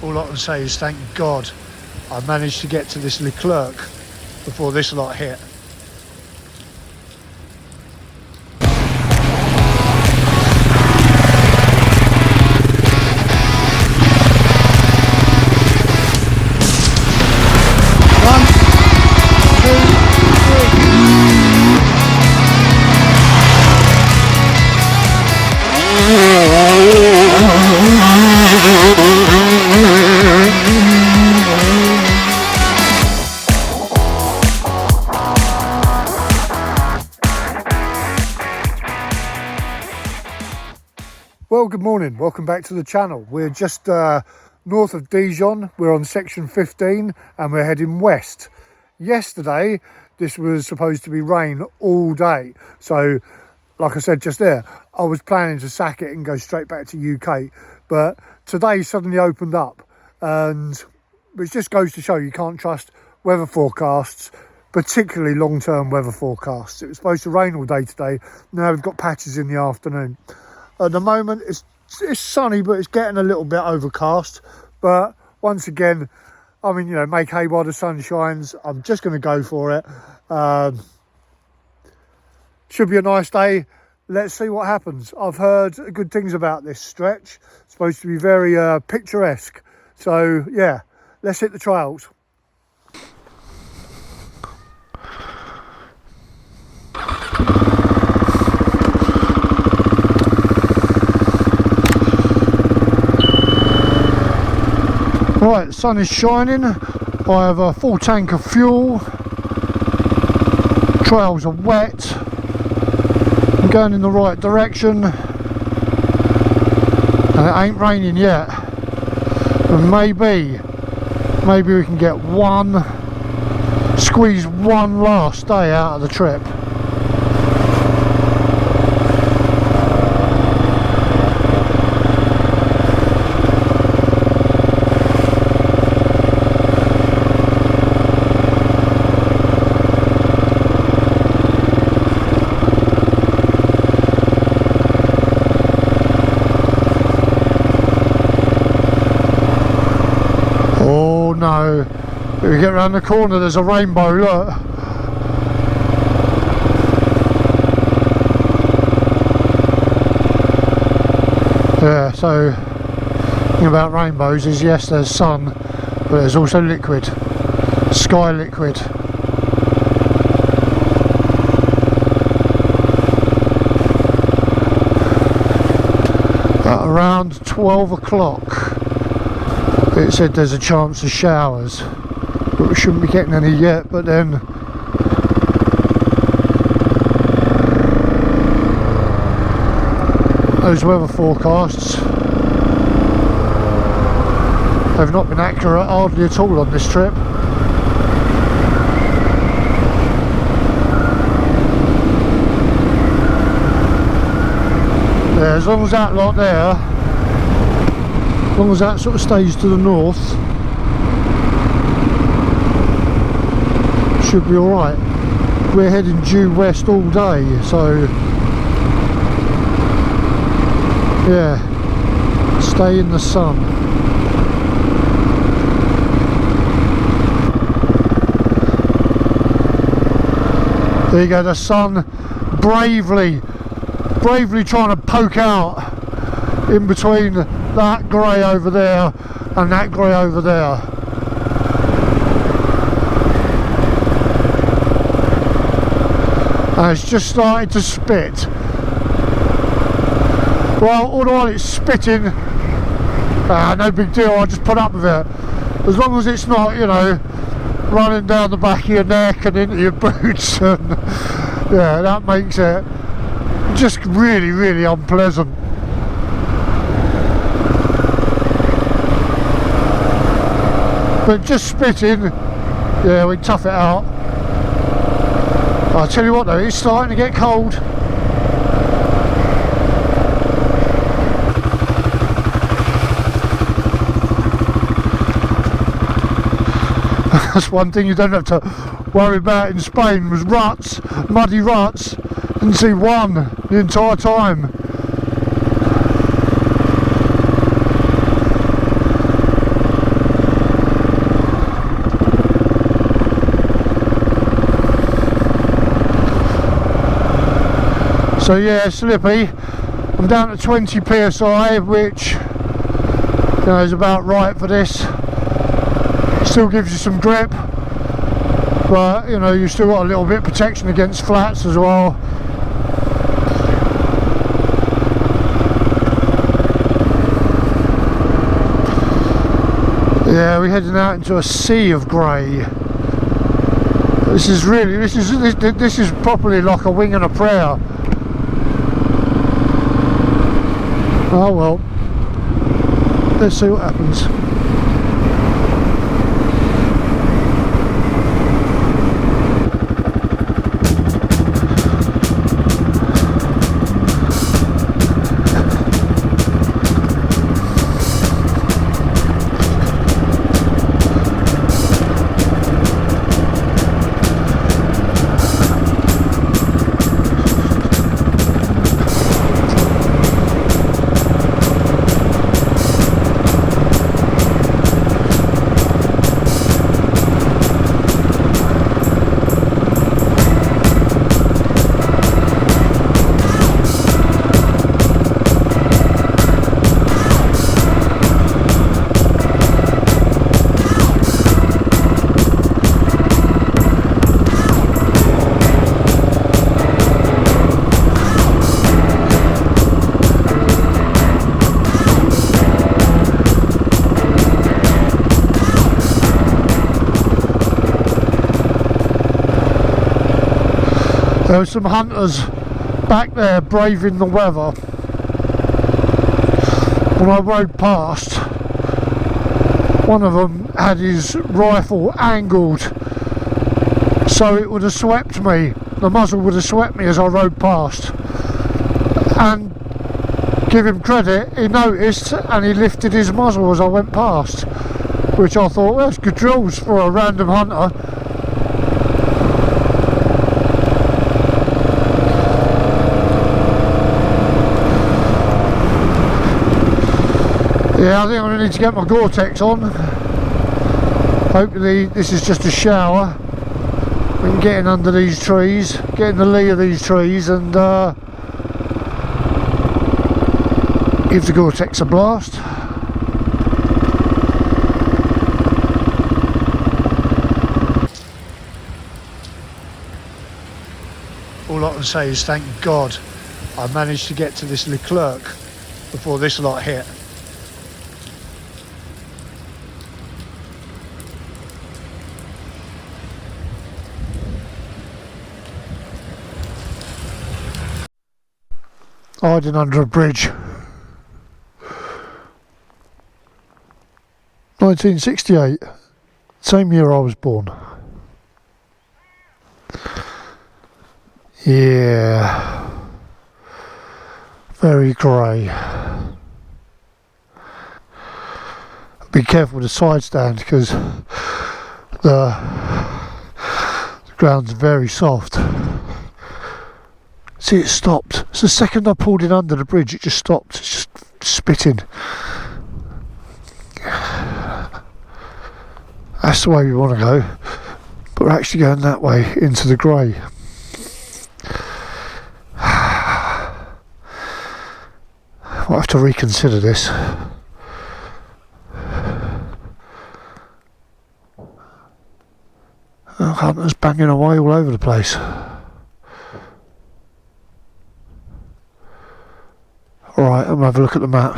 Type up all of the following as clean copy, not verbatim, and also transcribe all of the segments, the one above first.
all I can say is thank God I managed to get to this Leclerc before this lot hit. Well, good morning, welcome back to the channel. We're just north of Dijon, we're on section 15 and we're heading west. Yesterday this was supposed to be rain all day, so like I said just there, I was planning to sack it and go straight back to UK, but today suddenly opened up, and which just goes to show you can't trust weather forecasts, particularly long-term weather forecasts. It was supposed to rain all day today, now we've got patches in the afternoon. At the moment, it's sunny, but it's getting a little bit overcast. But once again, I mean, you know, make hay while the sun shines. I'm just going to go for it. Should be a nice day. Let's see what happens. I've heard good things about this stretch. It's supposed to be very picturesque. So, yeah, let's hit the trails. Right, the sun is shining, I have a full tank of fuel, trails are wet, I'm going in the right direction, and it ain't raining yet, and maybe we can get squeeze one last day out of the trip. No, if we get around the corner there's a rainbow, look. Yeah, so the thing about rainbows is yes, there's sun, but there's also liquid, sky liquid. At around 12 o'clock it said there's a chance of showers, but we shouldn't be getting any yet. But then those weather forecasts have not been accurate hardly at all on this trip. Yeah, as long as that lot there, as long as that sort of stays to the north, should be alright. We're heading due west all day, so yeah, stay in the sun. There you go, the sun bravely trying to poke out in between that grey over there and that grey over there. And it's just started to spit. Well, all the while it's spitting, no big deal, I'll just put up with it. As long as it's not, you know, running down the back of your neck and into your boots, and yeah, that makes it just really unpleasant. But just spitting, yeah, we tough it out. I'll tell you what though, it's starting to get cold. That's one thing you don't have to worry about in Spain, was ruts, muddy ruts. Didn't see one the entire time. So yeah, slippy. I'm down to 20 psi, which is about right for this. Still gives you some grip, but you still got a little bit of protection against flats as well. Yeah, we're heading out into a sea of grey. This is properly like a wing and a prayer. Oh well, let's see what happens. There were some hunters back there braving the weather. When I rode past, one of them had his rifle angled so it would have swept me, the muzzle would have swept me as I rode past. And give him credit, he noticed and he lifted his muzzle as I went past, which I thought, well, that's good drills for a random hunter. Yeah, I think I'm going to need to get my Gore-Tex on. Hopefully this is just a shower. We can get in under these trees, get in the lee of these trees and give the Gore-Tex a blast. All I can say is thank God I managed to get to this Leclerc before this lot hit. Hiding under a bridge. 1968, same year I was born. Yeah, very grey. Be careful with the side stand because the ground's very soft. See, it stopped. So the second I pulled in under the bridge, it just stopped. It's just spitting. That's the way we want to go. But we're actually going that way into the grey. I'll have to reconsider this. Oh, hunters banging away all over the place. Alright, I'm going to have a look at the map,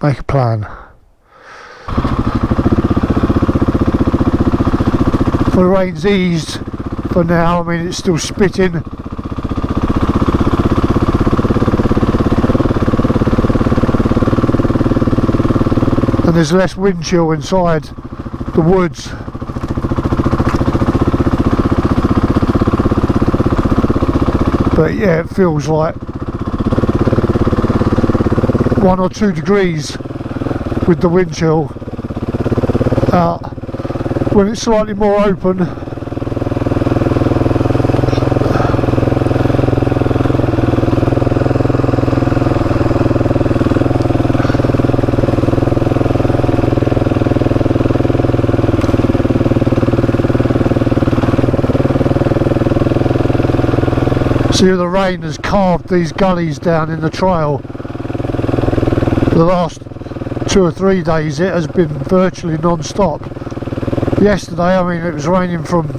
make a plan. Well, the rain's eased for now, I mean it's still spitting. And there's less wind chill inside the woods. But yeah, it feels like 1 or 2 degrees with the wind chill. When it's slightly more open, See, the rain has carved these gullies down in the trail. The last 2 or 3 days it has been virtually non-stop. Yesterday, I mean, it was raining from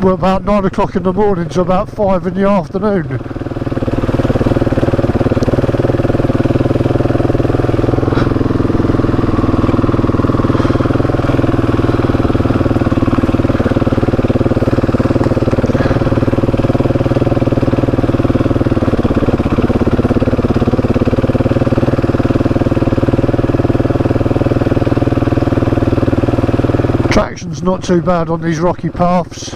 about 9 o'clock in the morning to about 5 in the afternoon. Traction's not too bad on these rocky paths.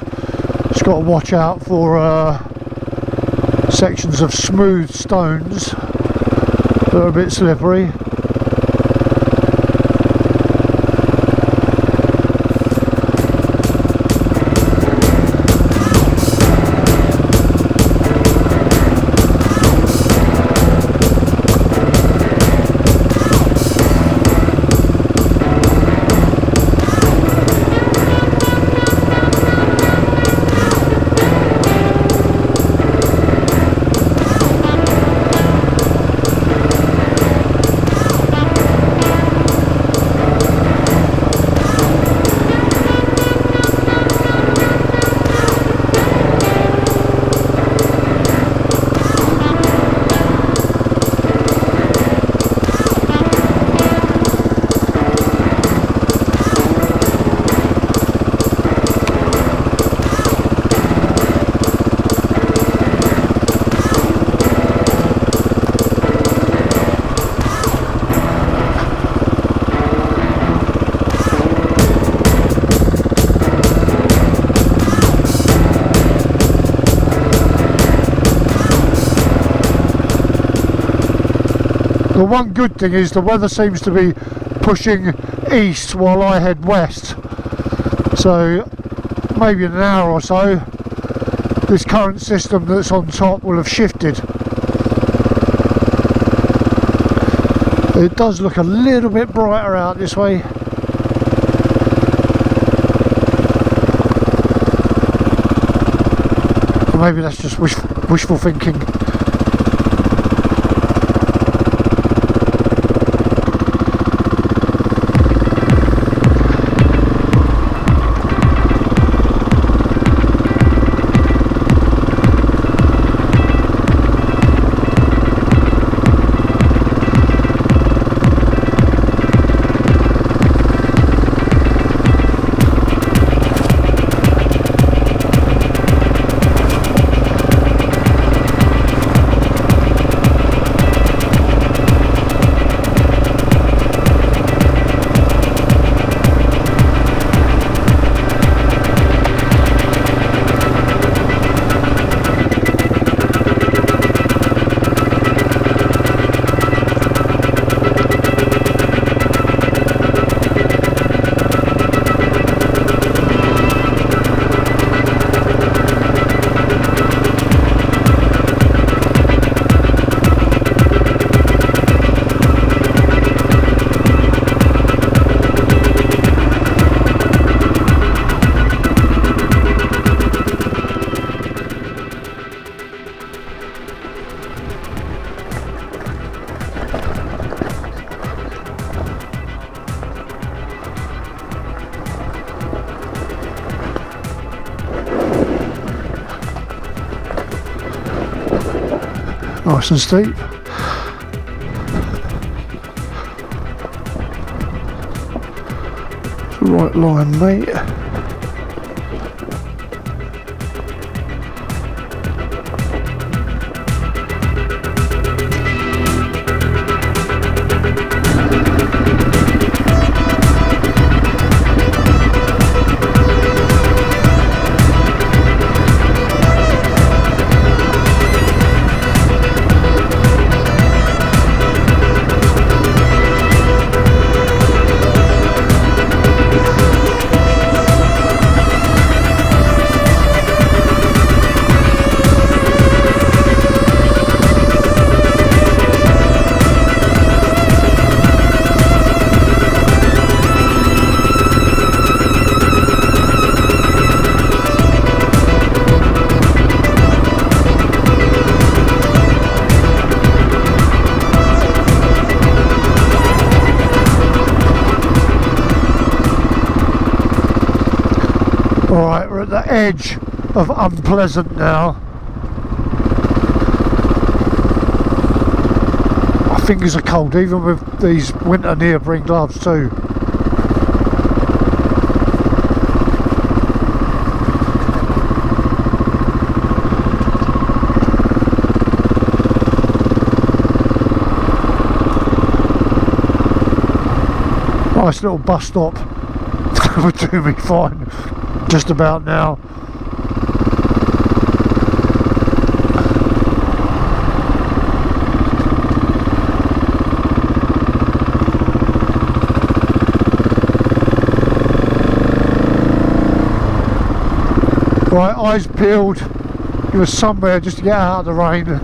Just got to watch out for sections of smooth stones that are a bit slippery. The one good thing is the weather seems to be pushing east while I head west, so maybe in an hour or so this current system that's on top will have shifted. It does look a little bit brighter out this way. Or maybe that's just wishful thinking. Nice and steep. It's the right line, mate. edge of unpleasant now. My fingers are cold, even with these winter neoprene gloves too. Nice little bus stop would do me fine just about now. Right, eyes peeled. It was somewhere just to get out of the rain.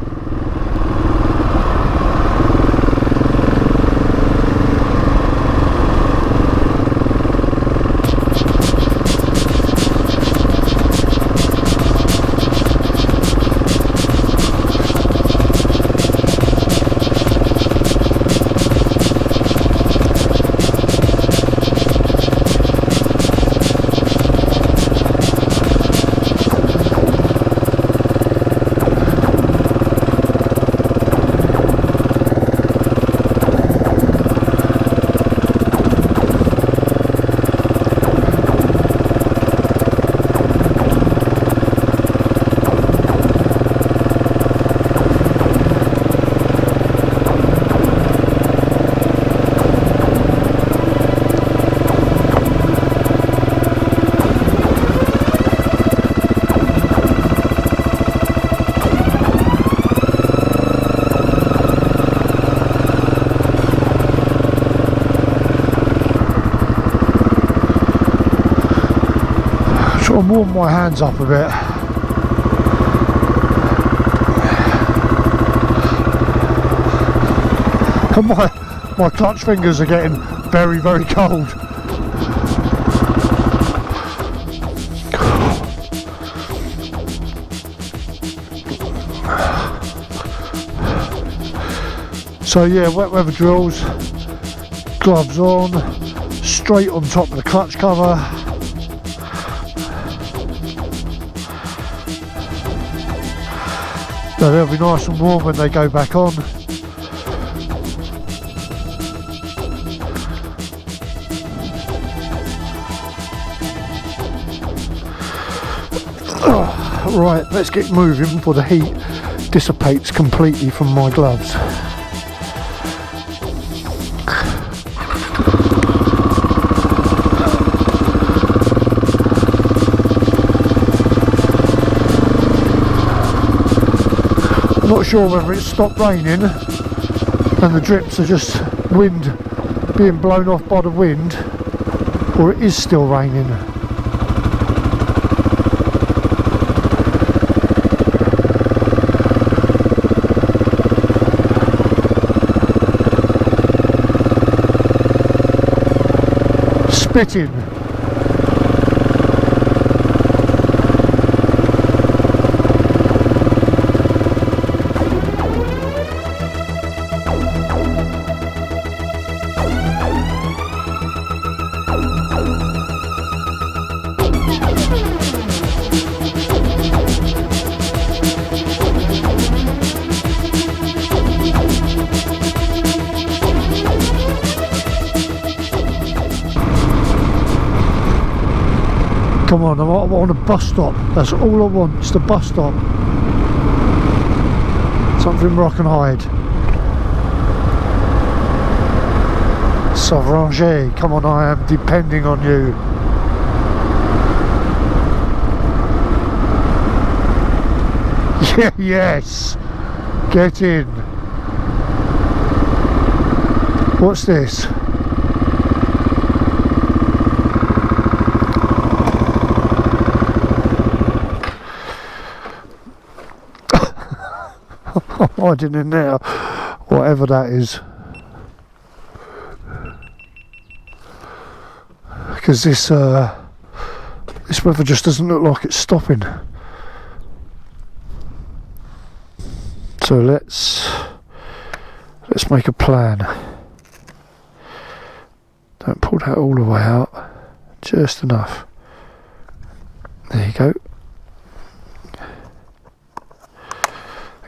And warm my hands up a bit. And my clutch fingers are getting very, very cold. So yeah, wet weather drills, gloves on, straight on top of the clutch cover. So they'll be nice and warm when they go back on. Right, let's get moving before the heat dissipates completely from my gloves. I'm not sure whether it's stopped raining and the drips are just wind being blown off by the wind, or it is still raining. Spitting. Come on, I'm on a bus stop. That's all I want, just a bus stop. Something where I can hide. Saulieu, come on, I am depending on you. Yeah, yes, get in. What's this? I'm hiding in there, whatever that is. Because this weather just doesn't look like it's stopping. So let's make a plan. Don't pull that all the way out, just enough. There you go.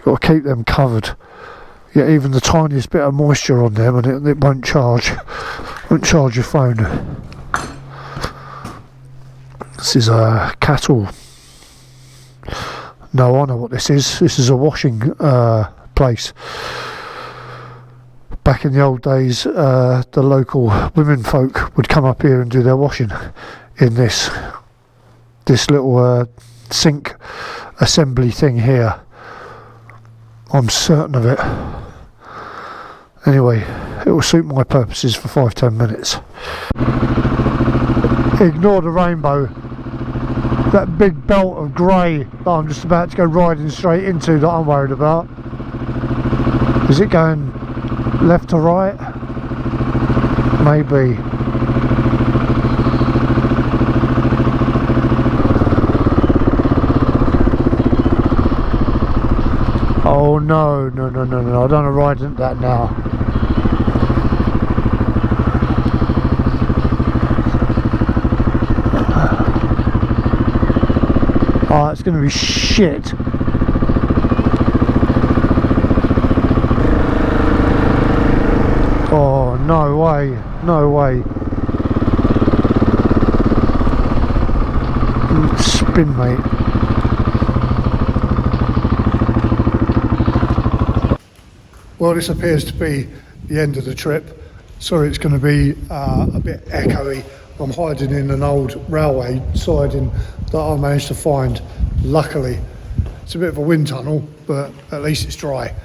Got to keep them covered. Yeah, even the tiniest bit of moisture on them and it won't charge. Won't charge your phone. This is a cattle. No, I know what this is. This is a washing place. Back in the old days, the local women folk would come up here and do their washing in this little sink assembly thing here. I'm certain of it. Anyway, it will suit my purposes for 5-10 minutes. Ignore the rainbow. That big belt of grey that I'm just about to go riding straight into that I'm worried about. Is it going left to right? Maybe. Oh no, I don't want to ride into that now. Oh, it's going to be shit. Oh, no way, no way. Spin, mate. Well, this appears to be the end of the trip. Sorry, it's going to be a bit echoey. I'm hiding in an old railway siding that I managed to find. Luckily, it's a bit of a wind tunnel, but at least it's dry,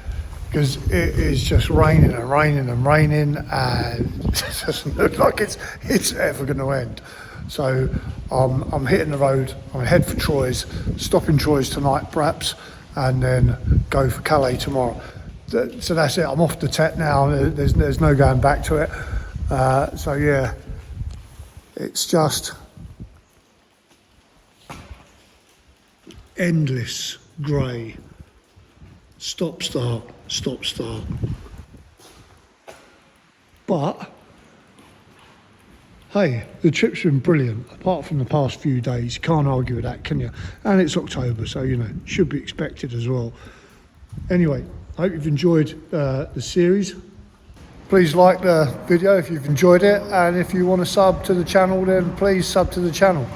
because it is just raining and raining and raining, and it doesn't look like it's ever going to end. So I'm hitting the road. I'm going to head for Troyes, stop in Troyes tonight perhaps, and then go for Calais tomorrow. So that's it. I'm off the TET now. There's no going back to it. So yeah, it's just endless grey. Stop start. But hey, the trip's been brilliant. Apart from the past few days, you can't argue with that, can you? And it's October, so you know, should be expected as well. Anyway, I hope you've enjoyed the series. Please like the video if you've enjoyed it, and if you want to sub to the channel, then please sub to the channel.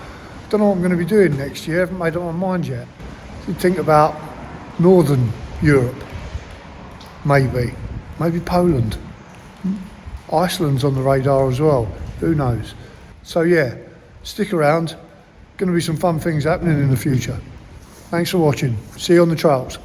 Don't know what I'm going to be doing next year. I haven't made up my mind yet. You think about Northern Europe, maybe Poland. Iceland's on the radar as well. Who knows? So yeah, stick around. Going to be some fun things happening in the future. Thanks for watching. See you on the trails.